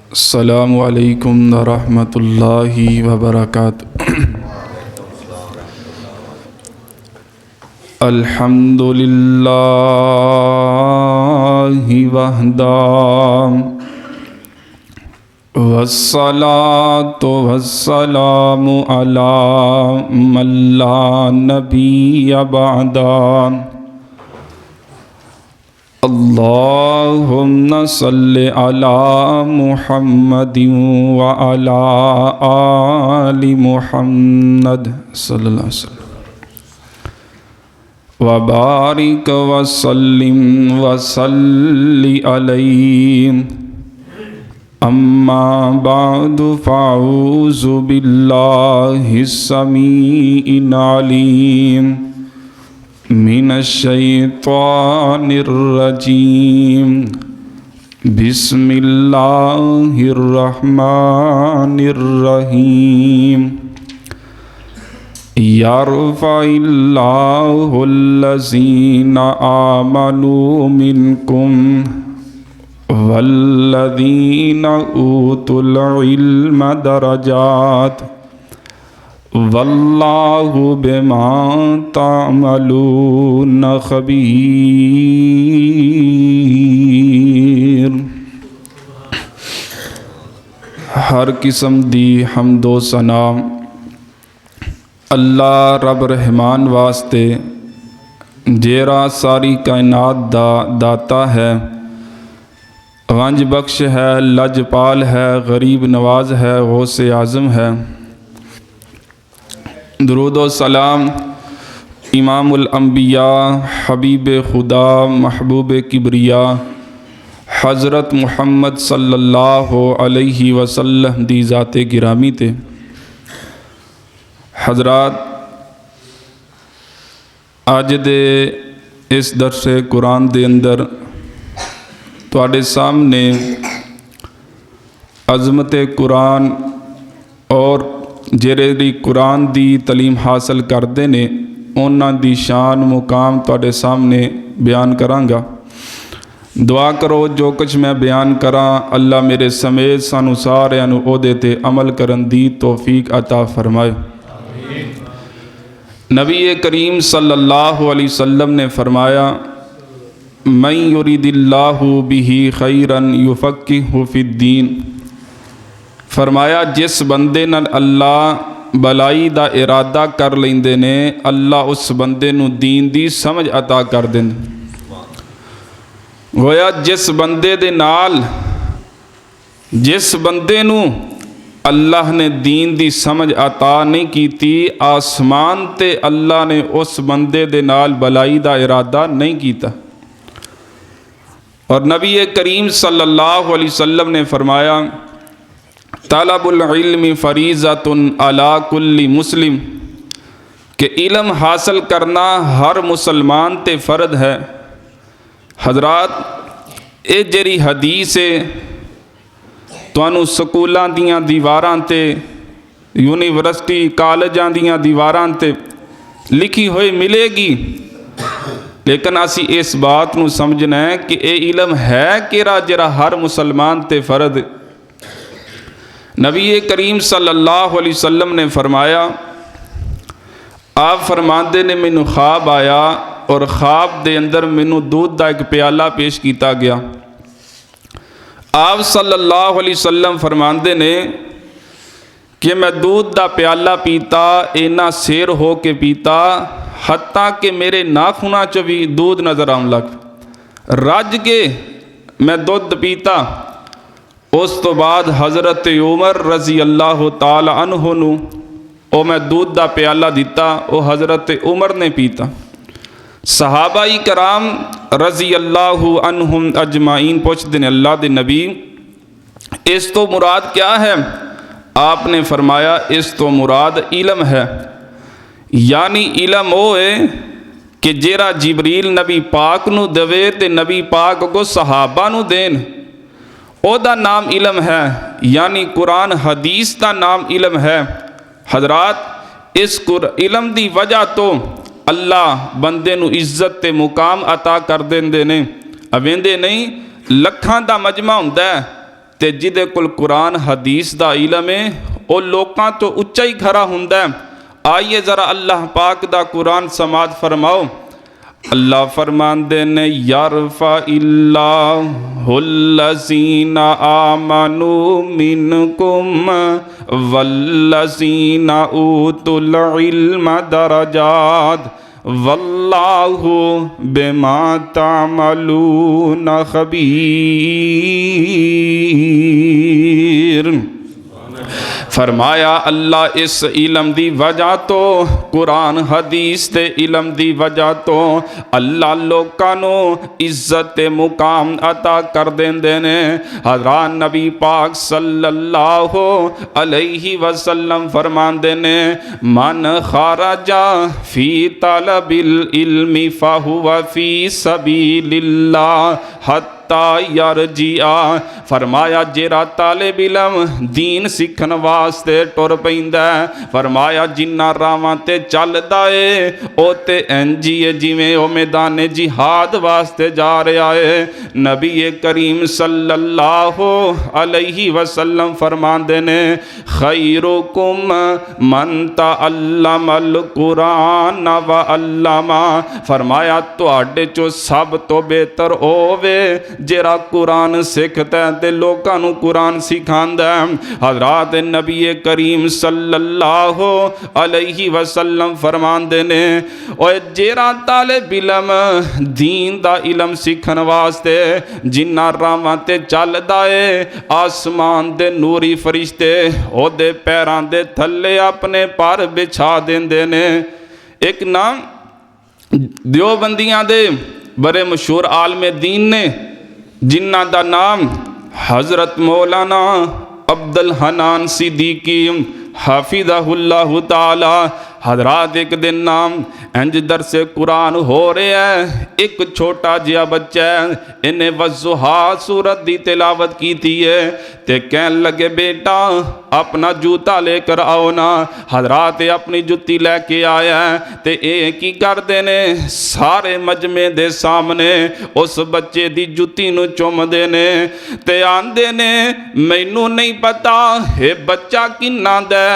अस्सलामु अलैकुम वरहमतुल्लाहि वबरकातुहू। अल्हम्दुलिल्लाहि वहदा वस्सलातु वस्सलामु अला मन ला नबिय्य बअदा। अल्लाहुम्मा सल्लि अला मुहम्मदिन व अला आलि मुहम्मद सल्लल्लाहु अलैहि वसल्लम व बारिक व सल्लिम व सल्लि अलैहि। अम्मा बादु फ़अऊज़ु बिल्लाहिस समीइल अलीम मिनश्शैतानिर रजीम। बिस्मिल्लाहिर रहमानिर रहीम। यरफ़इल्लाहुल्लज़ीना आमनू मिनकुम वल्लज़ीना ऊतुल इल्म दरजात वल्लाहु बिमा तामलून खबीर। हर किस्म दी हम्दो सना अल्लाह रब रहमान वास्ते जेरा सारी कायनात दा दाता है, गंज बख्श है, लजपाल है, गरीब नवाज है, गौसे आज़म है। दुरूद व सलाम इमामुल अंबिया हबीब खुदा महबूब किबरिया हज़रत मुहम्मद सल्लल्लाहु अलैहि वसल्लम दी ज़ाते गिरामी ते। हज़रात, अज दे इस दरसे कुरान दे अंदर तुहाडे सामने अज़मत कुरान और जेरे कुरान दी तलीम हासिल करते ने उन्हां दी शान मुकाम तुहाडे सामने बयान करांगा। दुआ करो जो कुछ मैं बयान करा अल्लाह मेरे समेत सानू सारिआं नू ओहदे ते अमल करन दी तौफीक अता फरमाए। नबी करीम सल्लल्लाहु अलैहि वसल्लम ने फरमाया, मन युरिदिल्लाहु बिही खैरन युफ़क्किहु फिद्दीन। फरमाया जिस बंदे नाल अल्लाह भलाई दा इरादा कर लेंदे ने अल्लाह उस बंदे नू दीन दी समझ अता कर देंदे। गोया जिस बंदे दे नाल जिस बंदे नू अल्लाह ने दीन दी समझ अता नहीं कीती, आसमान ते अल्लाह ने उस बंदे दे नाल भलाई दा इरादा नहीं कीता। और नबी करीम सल्लल्लाहु अलैहि वसल्लम ने फरमाया, तलबुल इल्मी फरीज़तुन अला कुल्ली मुस्लिम, कि इल्म हासिल करना हर मुसलमान ते फ़र्द है। हज़रात, ये जेरी हदीस है तुहानू स्कूलों दियां दीवारां ते यूनिवर्सिटी कॉलेजां दियां दीवारां ते लिखी हुई मिलेगी, लेकिन असी इस बात नू समझना है कि ये इल्म है किहड़ा जिहड़ा हर मुसलमान ते फ़र्द। नबी करीम सल्लल्लाहु अलैहि वसल्लम ने फरमाया, आप फरमाते ने मैनू ख्वाब आया और ख्वाब दे अंदर मैनू दूध का एक प्याला पेश किया गया। आप सल्लल्लाहु अलैहि वसल्लम फरमाते ने कि मैं दूध का प्याला पीता, इन्ना शेर हो के पीता हत्ता कि मेरे नाखूना च भी दूध नज़र आने लग। रज के मैं दूध पीता। उस तो बाद हज़रत उमर रज़ी अल्लाह ताला अन्हु नू ओ मैं दूध का प्याला दिता, वो हज़रत उमर ने पीता। सहाबाई कराम रज़ी अल्लाहु अन्हुम अजमाइन पूछते हैं, अल्लाह दे नबी इस तो मुराद क्या है? आपने फरमाया इस तो मुराद इल्म है। यानी इल्म वो है कि जेरा जिबरील नबी पाक नू देवे ते नबी पाक को सहाबा नू देन, ओदा नाम इल्म है। यानी कुरान हदीस का नाम इल्म है। हज़रात, इस इल्म की वजह तो अल्लाह बंदे नू इज्जत ते मुकाम अता कर देंदे ने। अवेंदे नहीं लखां दा मजमा हुंदा है, ਤੇ ਜਿਹਦੇ ਕੋਲ कुरान हदीस ਦਾ इलम है वो लोगों तो उच्चा ही खरा हुंदा है। आइए ज़रा अल्लाह पाक दा कुरान समात फरमाओ। अल्लाह फरमांदे ने यारफा इल्लाहुल्लज़ीना आमनू मिनकुम वल्लज़ीना ऊतुल इल्म दरजात वल्लाहु बिमा तामलून खबीर। फरमाया अल्लाह इस इलम दी वजह तो कुरान हदीस दे इलम दी वजह तो अल्लाह लोकां नूं इज्जत मुकाम अता कर देंदे ने। हज़रत नबी पाक सल्लल्लाहु अलैहि वसल्लम फरमांदे ने मन खारजा फी तलबिल इल्मी फहुवा फी सबीलिल्लाह यारजिया। फरमाया जेरा तालिब इलम दीन सीखन वास्ते टुर पैंदा, फरमाया जिन्ना रावां ते चलदा है ओ ते इंज ही है जिवें ओ मैदाने जिहाद वास्ते जा रहा है। नबी करीम सल्लल्लाहु अलैहि वसल्लम फरमांदे ने खैरुकुम मन तअल्लमल कुरान व अल्लमा। फरमाया तुहाडे चो सब तो बेहतर होवे जेरा कुरान सिखता है ते लोकां नूं कुरान सिखांदा है। हज़रत नबी करीम सल्लल्लाहु अलैहि वसल्लम फरमांदे ने ओए जेरा तालिब इलम दीन दा इलम सीखण वास्ते जिन्ना रावां ते चलदा है आसमान दे नूरी फरिश्ते ओदे पैरां दे थल्ले अपने पर बिछा देंदे ने। एक नाम देवबंदियां दे बड़े मशहूर आलमे दीन ने जिन्ना दा नाम हज़रत मौलाना अब्दुल हनान सिद्दीकी हाफिज़हुल्लाहु ताला। हज़रात एक दिन नाम इंज दरसे कुरान हो रहा है, एक छोटा जिहा बच्चा है इन्हें वज़ुहा सूरत की तिलावत की है ते कहन लगे बेटा अपना जूता लेकर आओ ना। हज़रात अपनी जुत्ती लैके आया ते एक ही करते ने सारे मजमे दे सामने उस बच्चे की जुत्ती नूं चुमदे ने ते आंदे ने मैनू नहीं पता ये बच्चा किन्ना दा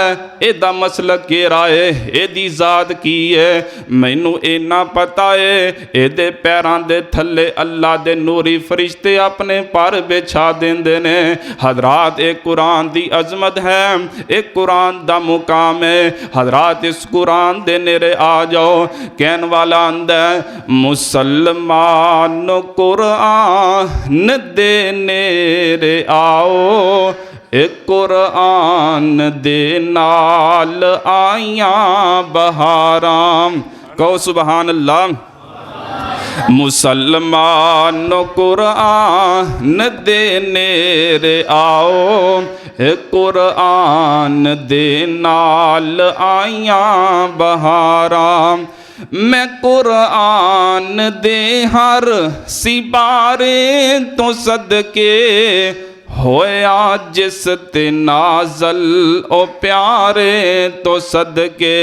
एदा मसलक केड़ा है एदी ज़ात की है, मैनू इन्ना पता है एदे पैरां दे थल्ले अल्लाह दे नूरी फरिश्ते अपने पर बिछा देंदे ने। हज़रात एक कुरान दी अजमत है, एक कुरान दा मुकाम है। हज़रात इस कुरान दे नेरे आ जाओ। कहन वाला आंदा मुसलमान कुरान दे नेरे आओ एक कुरान दे नाल आइयां बहारां। कहो सुबहान अल्लाह। मुसलमान कुरान दे नेरे आओ कुरान दे नाल आइयां बहारां। मैं कुरान दे हर सिबारे तो सदके होया जिस ते नाज़ल ओ प्यारे तो सदके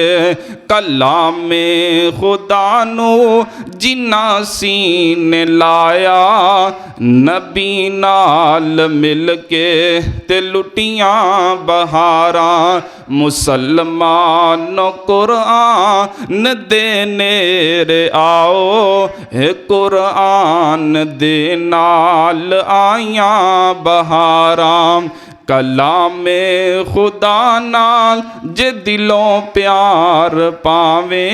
कलामे खुदा नू जिन्ना सीने लाया नबी नाल मिल के ते लुटियां बहारां। मुसलमान कुरान दे नेरे आओ कुरान दे नाल आइयां बहारां। कलामे खुदा नाल जे दिलों प्यार पावें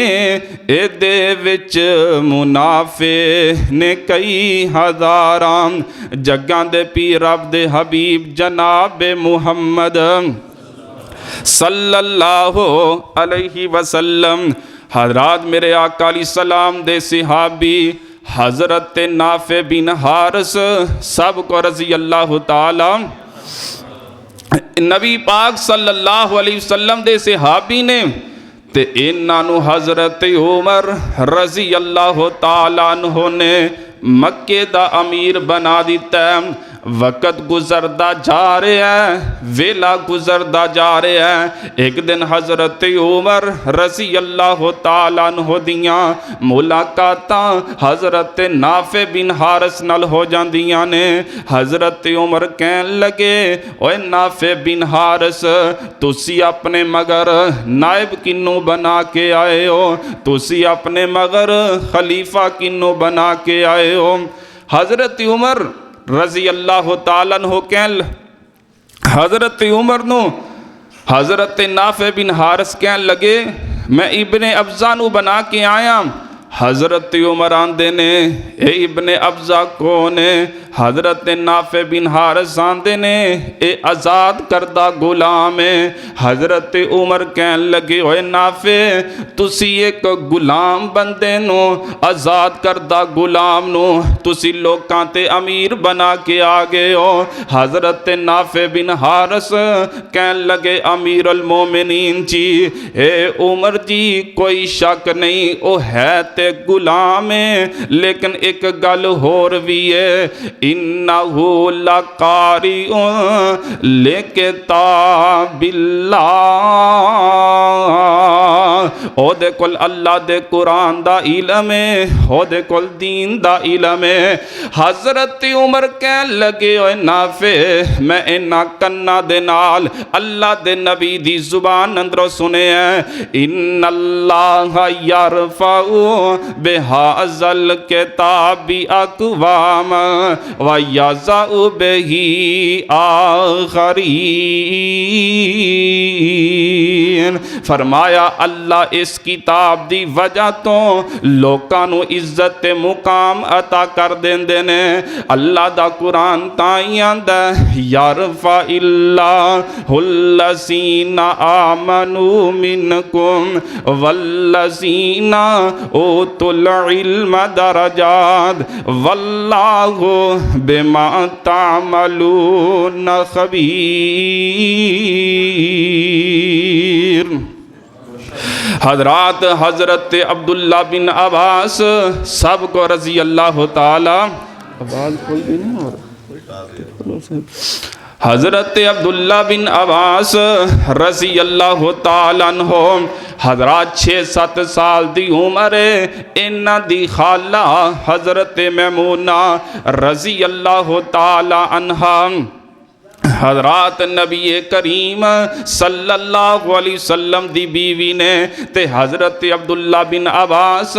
एदे विच मुनाफे ने कई हज़ारां। जग्गां दे पीर रब दे हबीब जनाब मुहम्मद सल्लल्लाहु अलैहि वसल्लम। हज़रात मेरे आका अलैहिस्सलाम दे सहाबी हज़रत नाफे बिन हारिस सब को रज़ी अल्लाह ताला नबी पाक सल्लल्लाहु अलैहि वसल्लम दे सहाबी ने ते इन्हां नूं हज़रत उमर रज़ी अल्लाह ताला अन्हु ने मक्के दा अमीर बना दिता। वक़्त गुजरदा जा रहा है, वेला गुजरदा जा रहा है। एक दिन हज़रत उमर रज़ी अल्लाह तआला अन्हु दियां मुलाकातां हज़रत नाफे बिन हारिस नाल हो जांदियां ने। हज़रत उमर कहन लगे, ओए नाफे बिन हारिस, तुसी अपने मगर नायब किन्नू बना के आए हो, तुसी अपने मगर खलीफा किन्नू बना के आए हो। हज़रत उमर रज़ी अल्लाह तआला अन्हु कहन, हज़रत उमर नू हज़रत नाफे बिन हारिस कहन लगे, मैं इब्ने अब्ज़ा नू बना के आया। हज़रत उमर आंदे ने, ए इब्ने अब्ज़ा कौन है? हज़रत नाफे बिन हारिस आंदे ने, ए आज़ाद करदा गुलाम है। हज़रत उमर कहन लगे, ओए नाफे, तुसी एक गुलाम बंदे नो, आज़ाद करदा गुलाम नो तुसी लोकां ते अमीर बना के आ गए हो। हज़रत नाफे बिन हारिस कहन लगे, अमीर अल मोमिनीन जी, ए उमर जी, कोई शक नहीं ओ है ते गुलाम है, लेकिन एक गल होर भी है, इन्नहु लकारिउन लिकिताबिल्लाह, ओदे कोल अल्लाह दे कुरान दा इलम है, ओदे कोल दीन दा इलम है। हज़रत उमर कहन लगे, ओए नाफे, मैं इन्ना कन्ना दे नाल अल्लाह दे नबी दी जुबान अंदरों सुने हैं, इन्नल्लाह यरफउ बिहाज़ल किताबि अक़वाम व यज़उ बिही आखरीन। फरमाया, अल्लाह इस किताब दी वजह तो लोकां नू इज्जत ते मुकाम अता कर देंदे ने। अल्लाह दा कुरान ताई आंदा, यरफा इल्लाहुल्लज़ीना आमनू मिनकुम वल्लज़ीना उतुल इल्म दरजात वल्लाहु बिमा तामलून खबीर। हज़रात हज़रत अब्दुल्ला बिन अब्बास सब को रज़ी अल्लाह ताला, आवाज़ खोल भी नहीं हो रहा। हज़रत अब्दुल्ला बिन अब्बास रज़ी अल्लाह ताला अन्हु, हज़रात 6-7 साल दी उम्र है। इन्हां दी खाला हज़रत मैमूना रज़ी अल्लाह ताला अन्हा हज़रात नबी करीम सल्लल्लाहु अलैहि वसल्लम दी बीवी ने ते हज़रत अब्दुल्ला बिन अब्बास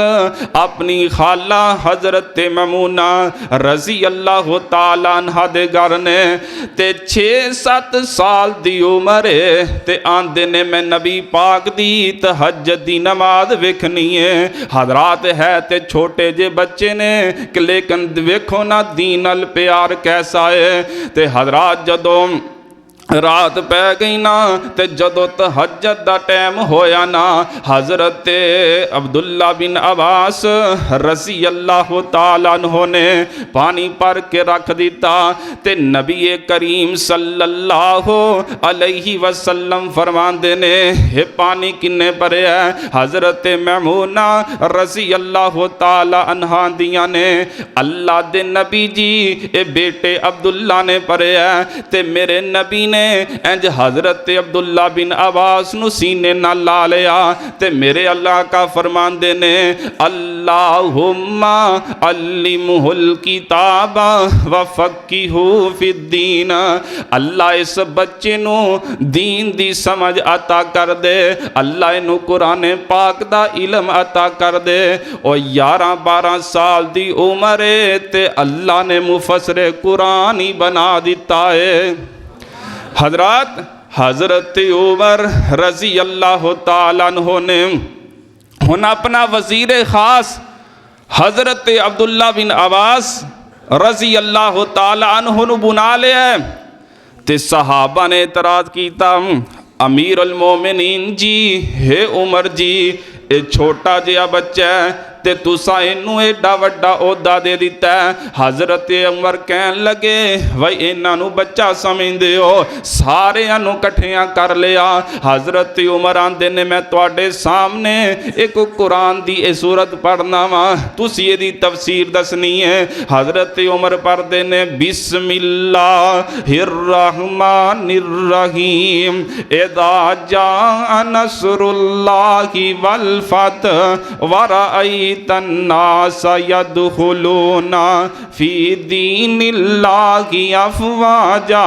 अपनी खाला हज़रत मैमूना रज़ी अल्लाह ताला अन्हा दे घर ने ते 6-7 साल दी उम्र है ते आंदे ने मैं नबी पाक दी तहज्जुद दी नमाज वेखनी है। हज़रात है ते छोटे जे बच्चे ने लेकिन वेखो ना दीन अल प्यार कैसा है। ते हज़रात जदों रात पै गई ना ते जदों तहज्जुद दा टाइम होया ना, हज़रत अब्दुल्ला बिन अब्बास रज़ी अल्लाह ताला अन्हु ने पानी भर के रख दिता ते नबी करीम सल्लल्लाहु अलैहि वसल्लम फरमांदे ने, हे पानी किन्ने भरिया? हज़रत मैमूना रज़ी अल्लाह ताला अन्हा दियां ने, अल्लाह दे नबी जी ए बेटे अब्दुल्ला ने भरिया ते मेरे नबी ने इंज हज़रत अब्दुल्ला बिन अब्बास नु सीने नाल ला लिया ते मेरे अल्लाह का फरमांदे ने, अल्लाहुम्मा अल्लिमुहुल किताबा व फ़क़्क़िहु फ़िद्दीन। अल्लाह इस बच्चे नु दीन दी समझ अता कर दे, अल्लाह इनू कुरान पाक दा इलम अता कर दे। और 11-12 साल दी उम्र है ते अल्लाह ने मुफस्सिर कुरान ही बना दिता है। हज़रात हज़रत उमर रज़ी अल्लाह ताला अन्हु ने हुन अपना वज़ीर ख़ास हज़रत अब्दुल्ला बिन अब्बास रज़ी अल्लाह ताला अन्हु नू बुला लिया ते सहाबा ने इतराज़ किया, अमीर अल मोमिनीन जी, हे उमर जी, ये छोटा जिहा बच्चा है ते तुसा इनू एडा वड्डा ओहदा दे दिता है। हज़रत उमर कहन लगे वही इन्हां नू बच्चा समझदे हो, सारियां नू इकट्ठियां कर लिया। हज़रत उमर आंदे ने मैं तुहाडे सामने एक कुरान दी ए सूरत पढ़ना वा, तुसी इहदी तफसीर दसनी है। हज़रत उमर पढ़दे ने बिस्मिल्लाहिर्रहमानिर्रहीम इज़ा जा नस्रुल्लाहि वल फतह व रअयतन नास यदखुलूना फी दीनिल्लाहि अफ़वाजा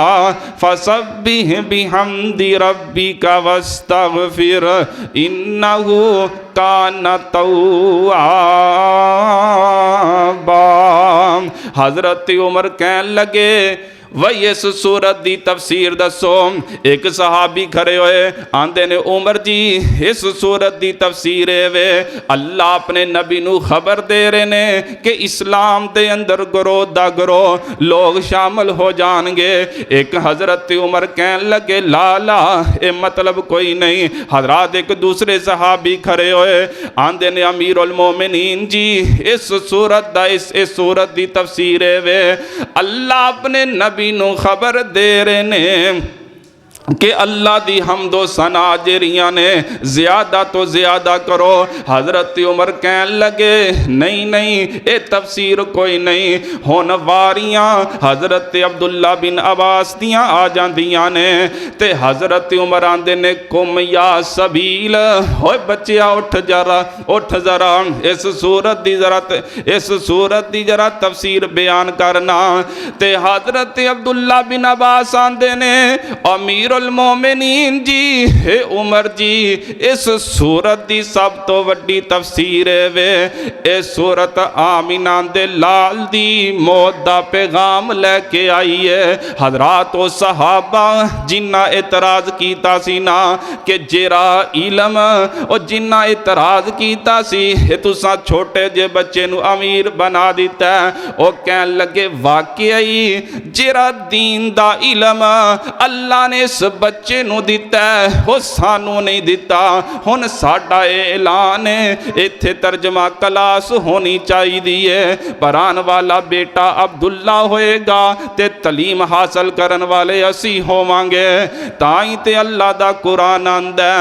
फसब्बिह बिहम्दि रब्बिका वस्तगफिर इन्नहु कान तव्वाबा। हज़रत उमर कहन लगे वही इस सूरत की तफसीर दसो। एक सहाबी खड़े हुए आंदे ने उमर जी इस सूरत की तफसीर है वे अल्लाह अपने नबी नू खबर दे रहे ने कि इस्लाम के अंदर गरोह दा गरोह लोग शामिल हो जाएंगे। एक हज़रत उमर कहन लगे ला ला ये मतलब कोई नहीं। हजरात एक दूसरे सहाबी खड़े हुए आंदे ने अमीर उल मोमिनीन जी इस सूरत दा इस सूरत की तफसीर है वे अल्लाह अपने नबी नू खबर दे रहे ने कि अल्लाह दी हमदो सना जेरियां ने ज़्यादा तो ज़्यादा करो। हज़रत उमर कहन लगे नहीं नहीं ये तफसीर कोई नहीं। हुण वारियां हज़रत अब्दुल्ला बिन अब्बास दियां आ जांदियां ने ते हज़रत उमर आंदे ने कुम या सबील होए बच्चिया उठ जरा इस सूरत दी जरा तफसीर बयान करना। ते हज़रत अब्दुल्ला बिन अब्बास आंदे ने अमीर मोमिनीन जी हे उमर जी इस सूरत की सब तो वड्डी तफसीर है वे इस सूरत आमिना दे लाल दी मौत दा पैगाम लेके आई है। हजरात ओ सहाबा जिन्ना एतराज कीता सी ना कि जेरा इलम और जिन्ना एतराज कीता सी तुसा छोटे जे बच्चे नू अमीर बना दिता है। ओ कहन लगे वाकई जेरा दीन दा इलम अल्लाह ने इस बच्चे नू दिता है वो सानू नहीं दिता। हुण साडा ऐलान है इत्थे तर्जमा क्लास होनी चाहिए। पढ़ाने वाला बेटा अब्दुल्ला होएगा ते तलीम हासिल करन वाले असी होवांगे। ताई ते अल्लाह दा कुरान आंदा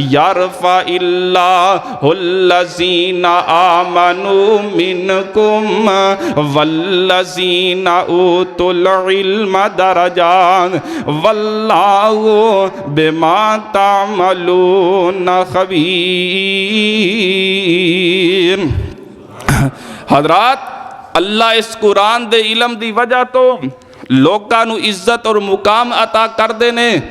यारफा इल्लाहुल्लज़ीना आमनू मिनकुम वल्लज़ीना उतुल इल्म दरजात वल्लाहु बिमा तामलून खबीर। हजरात अल्लाह इस कुरान दे इलम दी वजह तो लोकां नू इज्जत और मुकाम अता कर देने